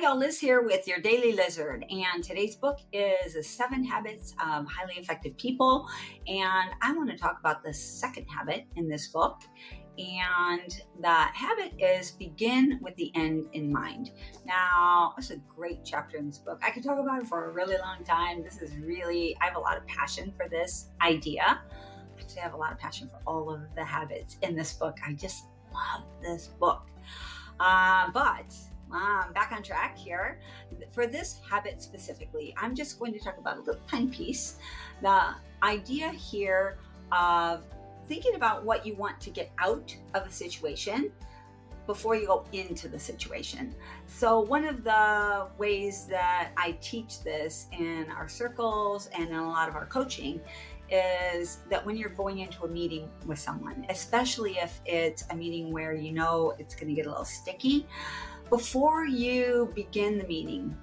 y'all, Liz here with your Daily Lizard. And today's book is The 7 Habits of Highly Effective People. And I want to talk about the second habit in this book. And the habit is begin with the end in mind. Now, it's a great chapter in this book. I could talk about it for a really long time. I have a lot of passion for this idea. Actually, I have a lot of passion for all of the habits in this book. I just love this book. But back on track here. For this habit specifically, I'm just going to talk about a little tiny piece. The idea here of thinking about what you want to get out of a situation before you go into the situation. So one of the ways that I teach this in our circles and in a lot of our coaching is that when you're going into a meeting with someone, especially if it's a meeting where you know it's going to get a little sticky, before you begin the meeting,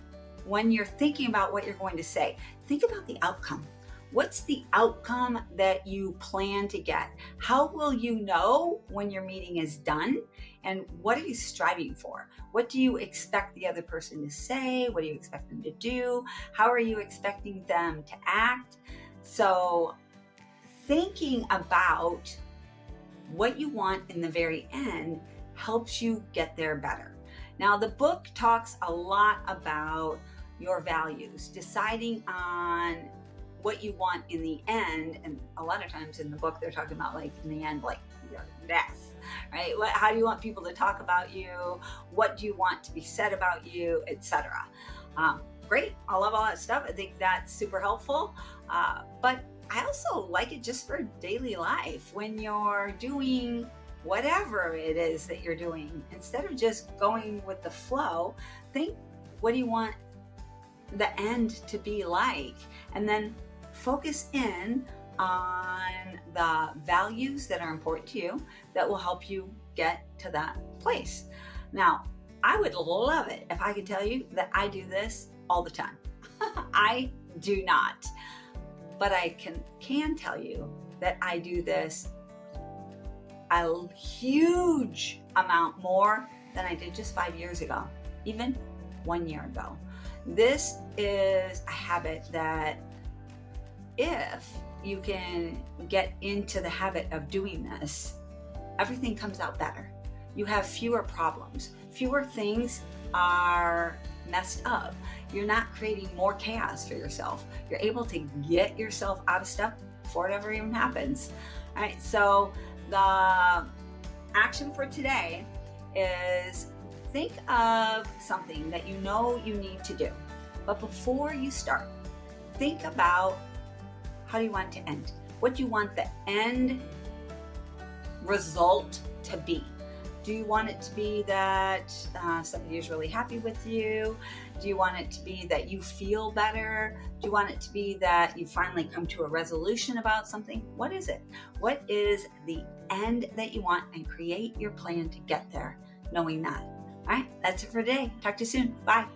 when you're thinking about what you're going to say, think about the outcome. What's the outcome that you plan to get? How will you know when your meeting is done? And what are you striving for? What do you expect the other person to say? What do you expect them to do? How are you expecting them to act? So thinking about what you want in the very end helps you get there better. Now, the book talks a lot about your values, deciding on what you want in the end. And a lot of times in the book, they're talking about like in the end, like your death, right? How do you want people to talk about you? What do you want to be said about you, etc. Great. I love all that stuff. I think that's super helpful. But I also like it just for daily life when you're doing whatever it is that you're doing. Instead of just going with the flow, think, what do you want the end to be like? And then focus in on the values that are important to you that will help you get to that place. Now, I would love it if I could tell you that I do this all the time. I do not. But I can tell you that I do this a huge amount more than I did just 5 years ago, even 1 year ago. This is a habit that if you can get into the habit of doing this, everything comes out better. You have fewer problems. Fewer things are messed up. You're not creating more chaos for yourself. You're able to get yourself out of stuff before it ever even happens. All right, so the action for today is think of something that you know you need to do. But before you start, think about how do you want it to end? What do you want the end result to be? Do you want it to be that somebody is really happy with you? Do you want it to be that you feel better? Do you want it to be that you finally come to a resolution about something? What is it? What is the end that you want? And create your plan to get there, knowing that. All right, that's it for today. Talk to you soon. Bye.